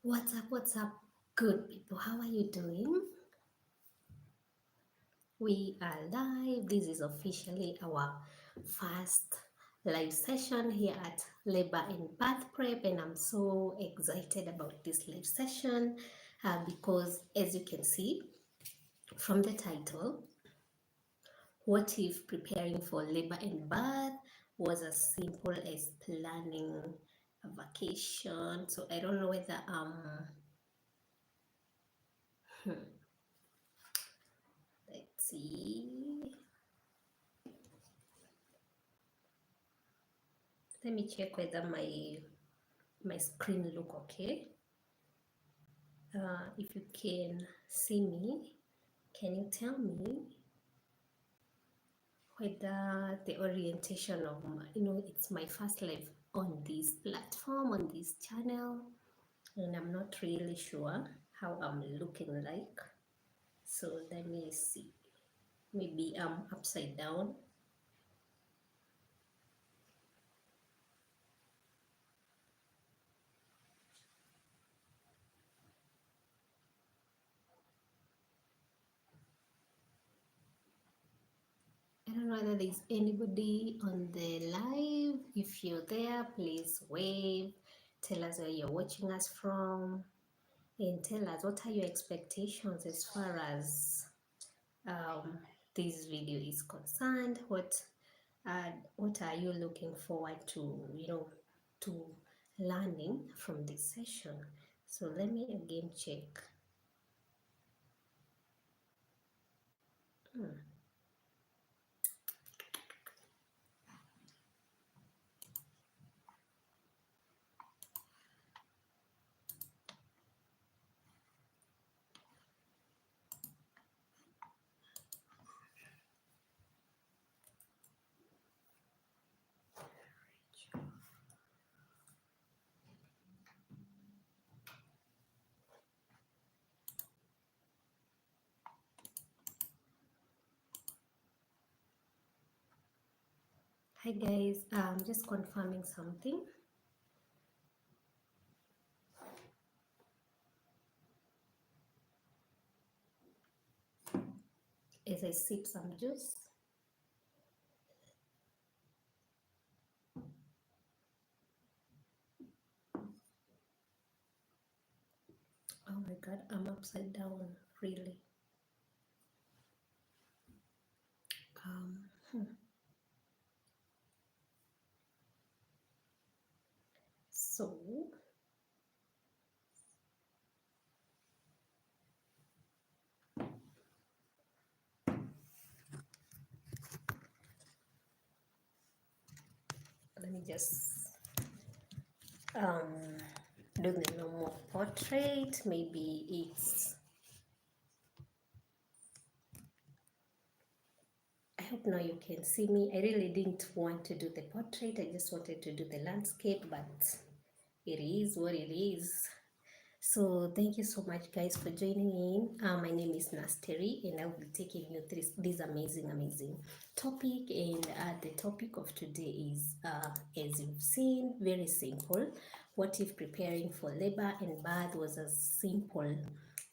What's up, good people? How are you doing? We are live. This is officially our first live session here at Labor and Birth Prep, and I'm so excited about this live session because, as you can see from the title, what if preparing for labor and birth was as simple as planning a vacation? So I don't know whether let's see. Let me check whether my screen look okay. If you can see me, can you tell me whether the orientation of it's my first live on this platform, on this channel, and I'm not really sure how I'm looking like. So let me see. Maybe I'm upside down. I don't know whether there's anybody on the live. If you're there, please wave. Tell us where you're watching us from, and tell us what are your expectations as far as um, this video is concerned. What are you looking forward to? To learning from this session. So let me again check. Hmm. Hi guys, just confirming something. As I sip some juice. Oh my god, I'm upside down, really. Um, hmm. So let me just um, do the normal portrait. Maybe it's, I hope now you can see me. I really didn't want to do the portrait. I just wanted to do the landscape, but it is what it is. So thank you so much guys for joining in. My name is Nasteri and I'll be taking you through this amazing topic, and the topic of today is, as you've seen, very simple. What if preparing for labor and birth was as simple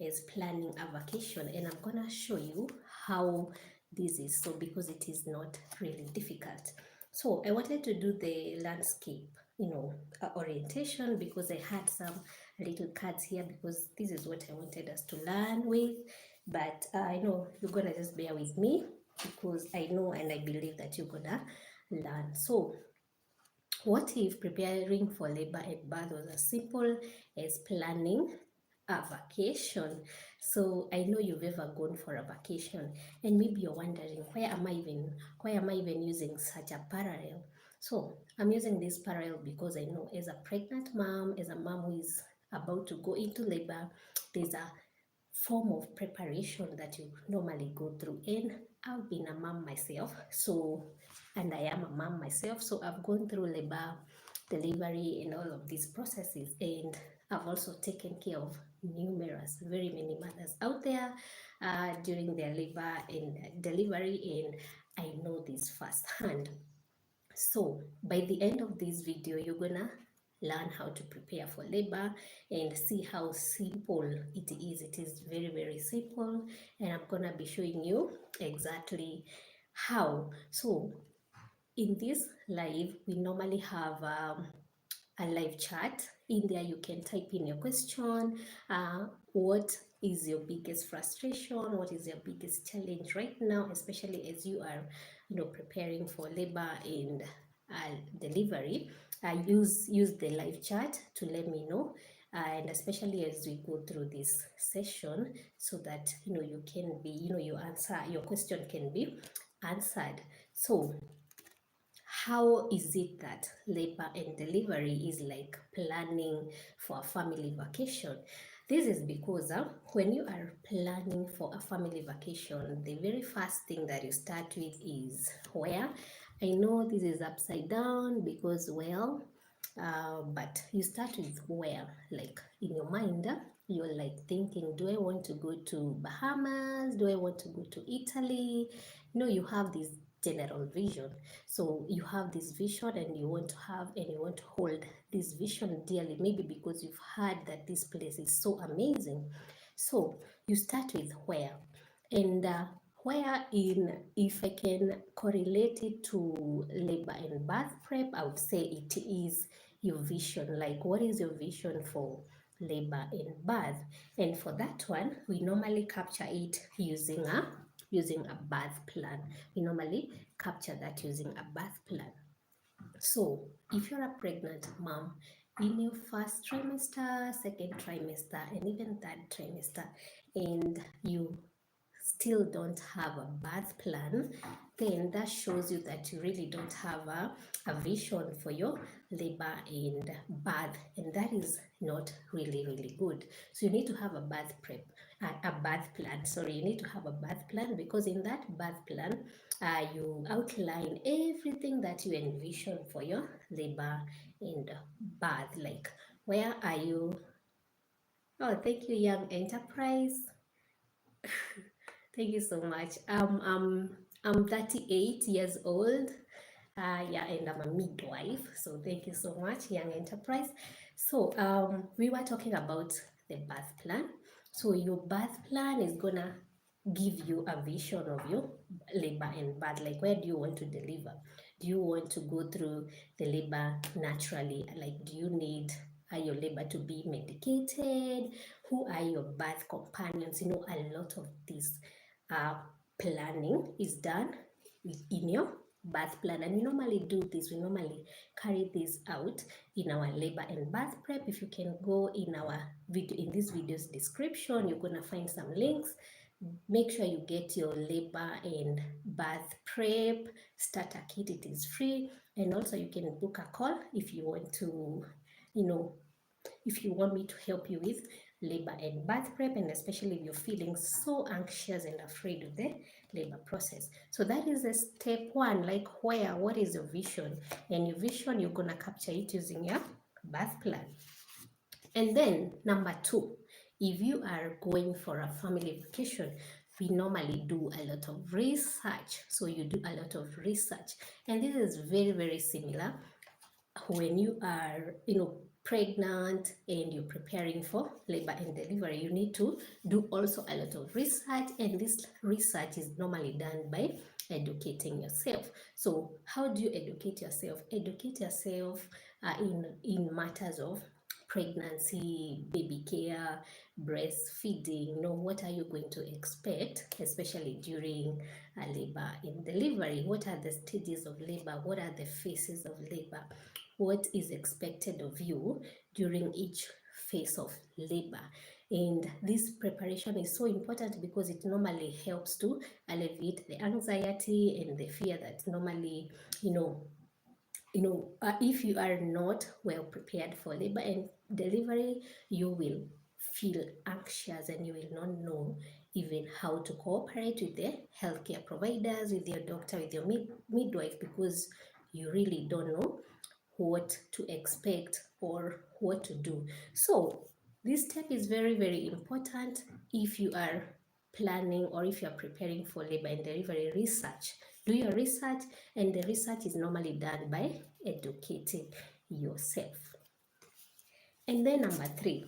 as planning a vacation? And I'm gonna show you how this is so, because it is not really difficult. So I wanted to do the landscape, orientation, because I had some little cards here, because this is what I wanted us to learn with. But I know you're gonna just bear with me, because I know and I believe that you're gonna learn. So what if preparing for labor and birth was as simple as planning a vacation? So I know you've ever gone for a vacation, and maybe you're wondering, why am I even using such a parallel? So I'm using this parallel because I know, as a pregnant mom, as a mom who is about to go into labor, there's a form of preparation that you normally go through. And I've been a mom myself, and I am a mom myself, so I've gone through labor, delivery, and all of these processes. And I've also taken care of very many mothers out there during their labor and delivery, and I know this firsthand. So by the end of this video, you're gonna learn how to prepare for labor and see how simple it is. It is very, very simple, and I'm gonna be showing you exactly how. So in this live, we normally have a live chat. In there, you can type in your question. What is your biggest frustration? What is your biggest challenge right now, especially as you are, preparing for labor and delivery? Use the live chat to let me know, and especially as we go through this session, so that you can be, your question can be answered. So how is it that labor and delivery is like planning for a family vacation? This is because when you are planning for a family vacation, the very first thing that you start with is where. I know this is upside down because, well, but you start with where, like in your mind, you're like thinking, do I want to go to Bahamas? Do I want to go to Italy? You have this general vision. So you have this vision and you want to have and you want to hold this vision dearly, maybe because you've heard that this place is so amazing. So you start with where. And where in, if I can correlate it to labor and birth prep, I would say it is your vision. Like, what is your vision for labor and birth? And for that one, we normally capture it using a birth plan. We normally capture that using a birth plan. So if you're a pregnant mom in your first trimester, second trimester, and even third trimester, and you still don't have a birth plan, then that shows you that you really don't have a vision for your labor and birth, and that is not really, really good. So you need to have a birth prep, a birth plan. Sorry, you need to have a birth plan, because in that birth plan, you outline everything that you envision for your labor and birth. Like, where are you? Oh, thank you, Young Enterprise. Thank you so much. I'm 38 years old. Yeah, and I'm a midwife. So thank you so much, Young Enterprise. So we were talking about the birth plan. So your birth plan is gonna give you a vision of your labor and birth. Like, where do you want to deliver? Do you want to go through the labor naturally? Like, do you need your labor to be medicated? Who are your birth companions? A lot of this uh, planning is done in your birth plan, and we normally do this. We normally carry this out in our labor and birth prep. If you can go in our video, in this video's description, you're gonna find some links. Make sure you get your labor and birth prep starter kit. It is free, and also you can book a call if you want to, if you want me to help you with labor and birth prep, and especially if you're feeling so anxious and afraid of the labor process. So that is a step one, like what is your vision? And your vision, you're gonna capture it using your birth plan. And then number two, if you are going for a family vacation, we normally do a lot of research. So you do a lot of research, and this is very, very similar when you are, pregnant and you're preparing for labor and delivery. You need to do also a lot of research, and this research is normally done by educating yourself. So how do you educate yourself? Educate yourself in matters of pregnancy, baby care, breastfeeding. What are you going to expect, especially during labor and delivery? What are the stages of labor? What are the phases of labor? What is expected of you during each phase of labor? And this preparation is so important because it normally helps to alleviate the anxiety and the fear that normally, if you are not well prepared for labor and delivery, you will feel anxious and you will not know even how to cooperate with the healthcare providers, with your doctor, with your midwife, because you really don't know what to expect or what to do. So this step is very, very important if you are planning or if you are preparing for labor and delivery. Research. Do your research, and the research is normally done by educating yourself. And then number 3,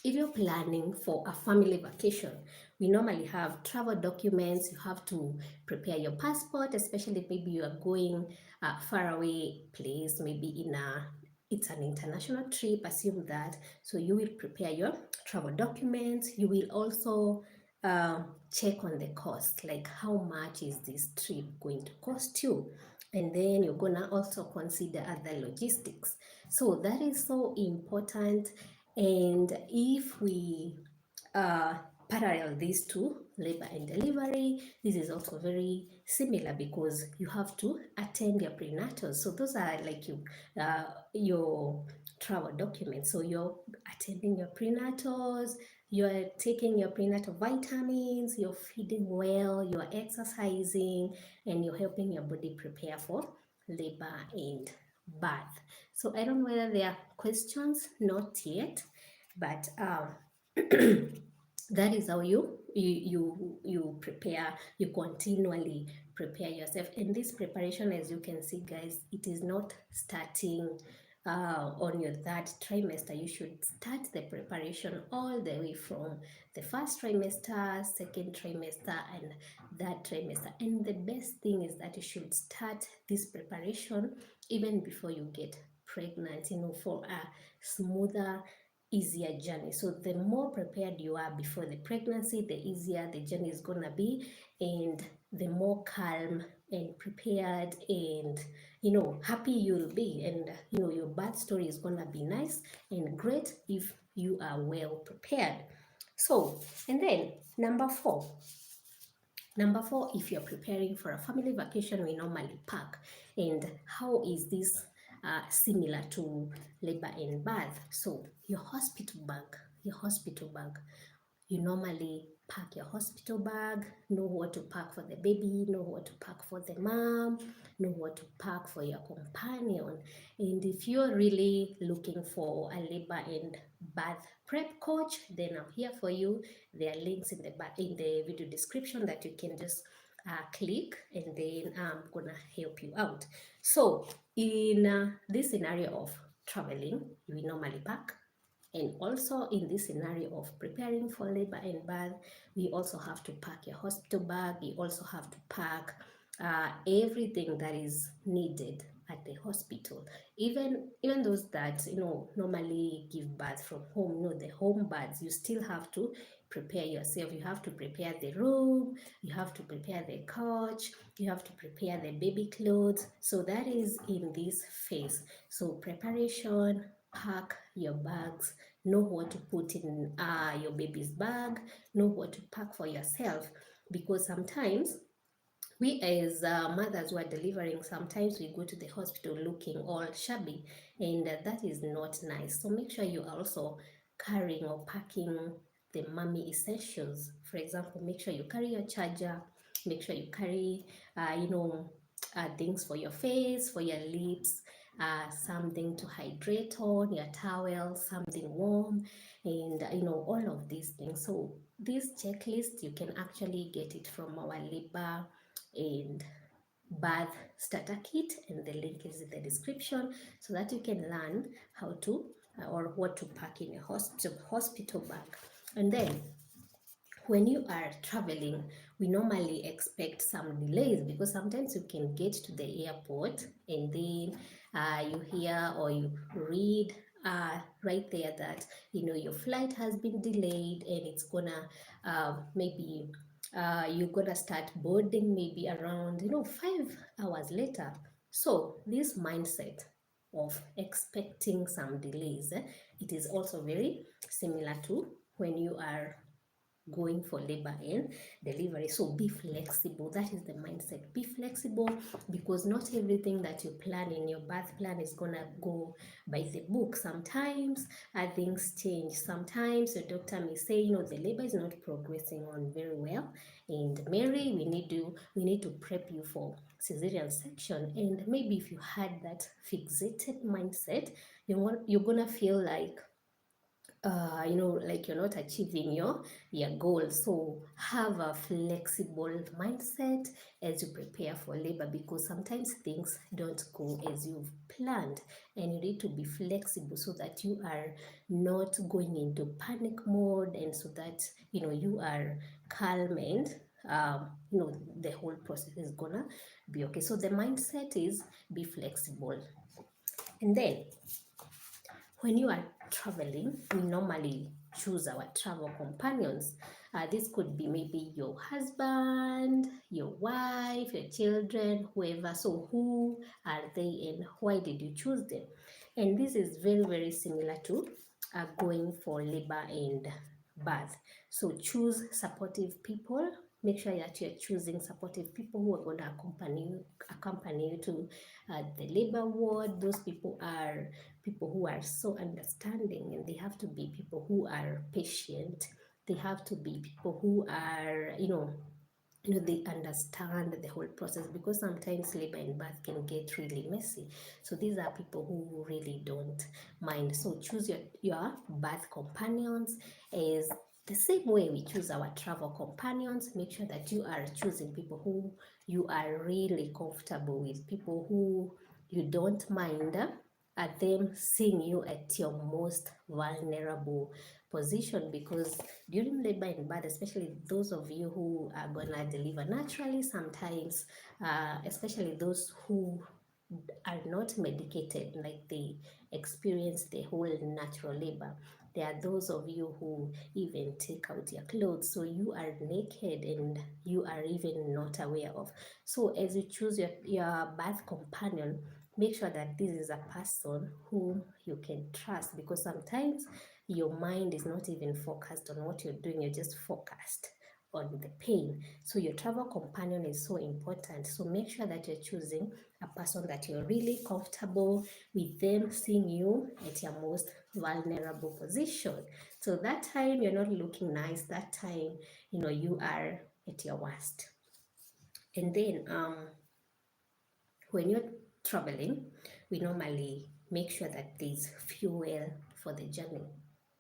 if you're planning for a family vacation, we normally have travel documents. You have to prepare your passport, especially maybe you are going a faraway place, maybe it's an international trip, assume that. So you will prepare your travel documents. You will also check on the cost, like how much is this trip going to cost you? And then you're gonna also consider other logistics. So that is so important. And if we uh, parallel these two, labor and delivery, this is also very similar because you have to attend your prenatals. So those are like your travel documents. So you're attending your prenatals, you're taking your prenatal vitamins, you're feeding well, you're exercising, and you're helping your body prepare for labor and birth. So I don't know whether there are questions, not yet, but that is how you prepare, you continually prepare yourself. And this preparation, as you can see guys, it is not starting on your third trimester. You should start the preparation all the way from the first trimester, second trimester, and third trimester. And the best thing is that you should start this preparation even before you get pregnant, for a smoother, easier journey. So the more prepared you are before the pregnancy, the easier the journey is gonna be, and the more calm and prepared and happy you'll be. And your birth story is gonna be nice and great if you are well prepared. So, and then Number 4, if you're preparing for a family vacation, we normally pack. And how is this similar to labor and birth? So your hospital bag, you normally pack your hospital bag, know what to pack for the baby, know what to pack for the mom, know what to pack for your companion. And if you're really looking for a labor and birth prep coach, then I'm here for you. There are links in the video description that you can just click, and then I'm gonna help you out. So in this scenario of traveling, we normally pack. And also in this scenario of preparing for labor and birth, we also have to pack your hospital bag. We also have to pack everything that is needed at the hospital. Even those that normally give birth from home, the home births, you still have to prepare yourself. You have to prepare the room, you have to prepare the couch, you have to prepare the baby clothes. So that is in this phase. So preparation, pack your bags, know what to put in your baby's bag, know what to pack for yourself, because sometimes we as mothers who are delivering, sometimes we go to the hospital looking all shabby, and that is not nice. So make sure you are also carrying or packing the mommy essentials. For example, make sure you carry your charger, make sure you carry things for your face, for your lips, something to hydrate on, your towel, something warm, and all of these things. So this checklist, you can actually get it from our labor and birth starter kit, and the link is in the description, so that you can learn how to or what to pack in a hospital bag. And then when you are traveling, we normally expect some delays, because sometimes you can get to the airport and then you hear or you read right there that your flight has been delayed, and it's gonna maybe you're gonna start boarding maybe around 5 hours later. So this mindset of expecting some delays, it is also very similar to when you are going for labor and delivery. So be flexible. That is the mindset. Be flexible, because not everything that you plan in your birth plan is gonna go by the book. Sometimes things change. Sometimes the doctor may say, the labor is not progressing on very well, and Mary, we need to prep you for cesarean section. And maybe if you had that fixated mindset, you're gonna feel like like you're not achieving your goal. So have a flexible mindset as you prepare for labor, because sometimes things don't go as you've planned, and you need to be flexible so that you are not going into panic mode, and so that you are calm, and the whole process is gonna be okay. So the mindset is be flexible. And then when you are traveling, we normally choose our travel companions. This could be maybe your husband, your wife, your children, whoever. So who are they and why did you choose them? And this is very, very similar to going for labor and birth. So choose supportive people. Make sure that you're choosing supportive people who are going to accompany you to the labor ward. Those people are people who are so understanding, and they have to be people who are patient. They have to be people who are they understand the whole process, because sometimes labor and birth can get really messy. So these are people who really don't mind. So choose your birth companions as the same way we choose our travel companions. Make sure that you are choosing people who you are really comfortable with, people who you don't mind at them seeing you at your most vulnerable position. Because during labor and birth, especially those of you who are gonna deliver naturally, sometimes especially those who are not medicated, like they experience the whole natural labor, there are those of you who even take out your clothes, so you are naked and you are even not aware of. So as you choose your birth companion, make sure that this is a person whom you can trust, because sometimes your mind is not even focused on what you're doing, you're just focused on the pain. So your travel companion is so important. So make sure that you're choosing a person that you're really comfortable with them seeing you at your most vulnerable position. So that time you're not looking nice, that time you are at your worst. And then when you're traveling, we normally make sure that there's fuel for the journey.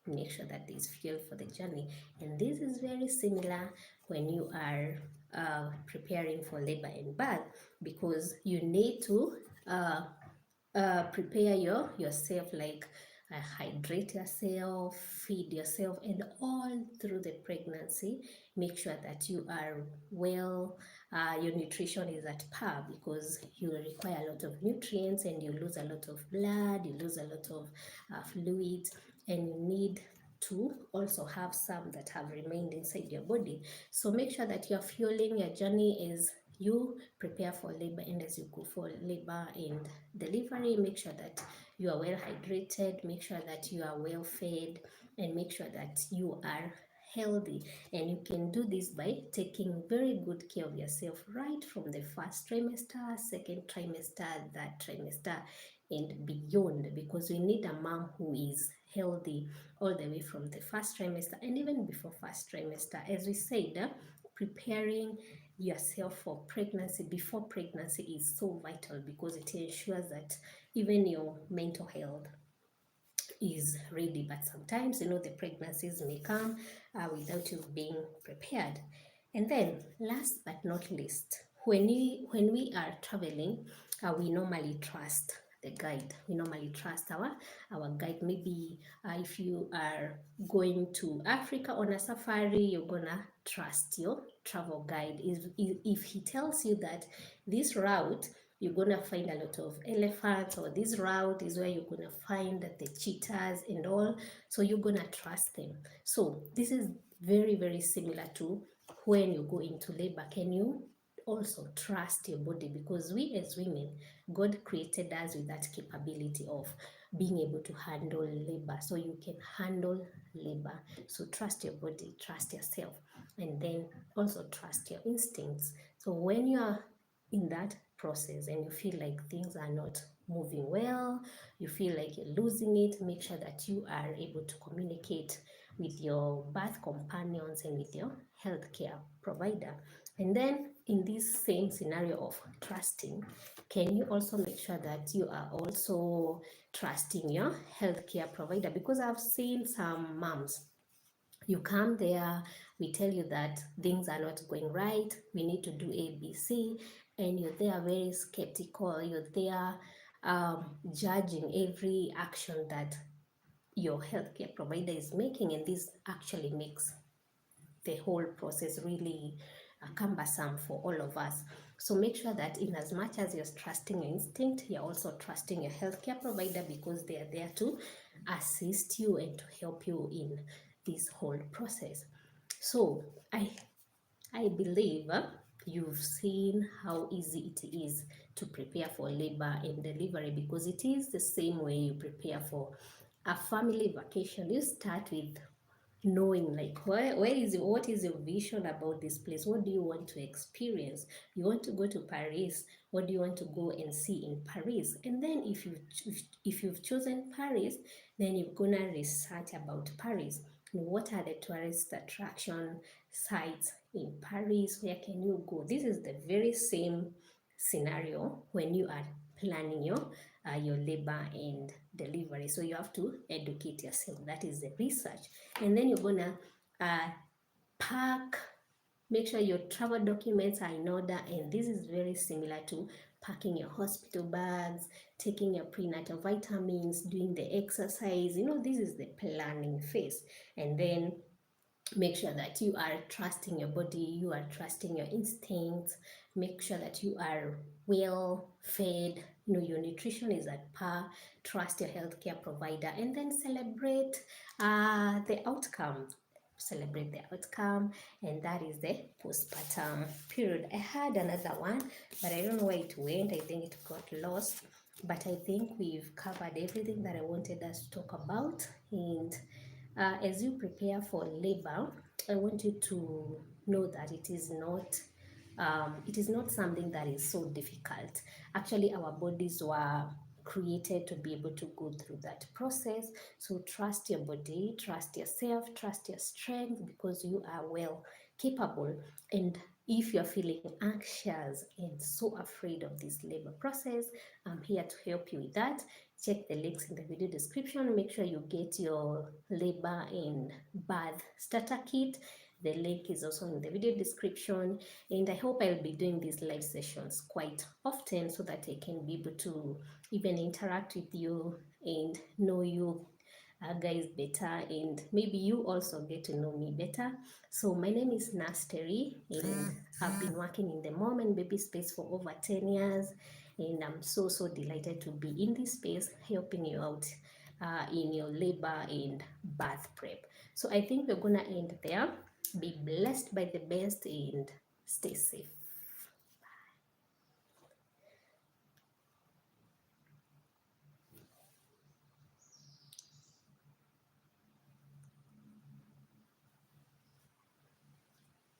Make sure that there's fuel for the journey. And this is very similar when you are preparing for labor and birth, because you need to prepare yourself, like hydrate yourself, feed yourself, and all through the pregnancy. Make sure that you are well, your nutrition is at par, because you require a lot of nutrients and you lose a lot of blood, you lose a lot of fluids, and you need to also have some that have remained inside your body. So make sure that you're fueling your journey as you prepare for labor, and as you go for labor and delivery. Make sure that you are well hydrated, make sure that you are well fed, and make sure that you are healthy. And you can do this by taking very good care of yourself right from the first trimester, second trimester, third trimester, and beyond, because we need a mom who is healthy all the way from the first trimester and even before first trimester. As we said, preparing yourself for pregnancy before pregnancy is so vital, because it ensures that even your mental health is ready. But sometimes the pregnancies may come without you being prepared. And then last but not least, when we are traveling, we normally trust the guide. We normally trust our guide. Maybe if you are going to Africa on a safari, you're gonna trust your travel guide. If he tells you that this route you're gonna find a lot of elephants, or this route is where you're gonna find the cheetahs and all, so you're gonna trust them. So this is very, very similar to when you go into labor. Can you also trust your body? Because we as women, God created us with that capability of being able to handle labor, so you can handle labor. So trust your body, trust yourself, and then also trust your instincts. So when you are in that process and you feel like things are not moving well, you feel like you're losing it, make sure that you are able to communicate with your birth companions and with your healthcare provider. And then in this same scenario of trusting, can you also make sure that you are also trusting your healthcare provider? Because I've seen some moms, you come there, we tell you that things are not going right, we need to do ABC, and you're there very skeptical, you're there judging every action that your healthcare provider is making, and this actually makes the whole process really cumbersome for all of us. So make sure that in as much as you're trusting your instinct, you're also trusting your healthcare provider, because they are there to assist you and to help you in this whole process. So I believe you've seen how easy it is to prepare for labor and delivery, because it is the same way you prepare for a family vacation. You start with knowing, like, what is your vision about this place, what do you want to experience. You want to go to Paris, what do you want to go and see in Paris? And then if you've chosen Paris, then you're gonna research about Paris. What are the tourist attraction sites in Paris? Where can you go? This is the very same scenario when you are planning your labor and delivery. So you have to educate yourself. That is the research. And then you're gonna pack, make sure your travel documents are in order. And this is very similar to packing your hospital bags, taking your prenatal vitamins, doing the exercise. This is the planning phase. And then make sure that you are trusting your body, you are trusting your instincts, make sure that you are well fed, your nutrition is at par, trust your healthcare provider, and then celebrate the outcome. Celebrate the outcome, and that is the postpartum period. I had another one, but I don't know where it went. I think it got lost, but I think we've covered everything that I wanted us to talk about. And as you prepare for labor, I want you to know that it is not something that is so difficult. Actually, our bodies were created to be able to go through that process. So trust your body, trust yourself, trust your strength, because you are well capable. And if you're feeling anxious and so afraid of this labor process, I'm here to help you with that. Check the links in the video description. Make sure you get your labor and birth starter kit. The link is also in the video description. And I hope I'll be doing these live sessions quite often, so that I can be able to even interact with you and know you guys better, and maybe you also get to know me better. So my name is Nasteri, and I've been working in the mom and baby space for over 10 years, and I'm so delighted to be in this space helping you out in your labor and birth prep. So I think we're gonna end there. Be blessed by the best and stay safe.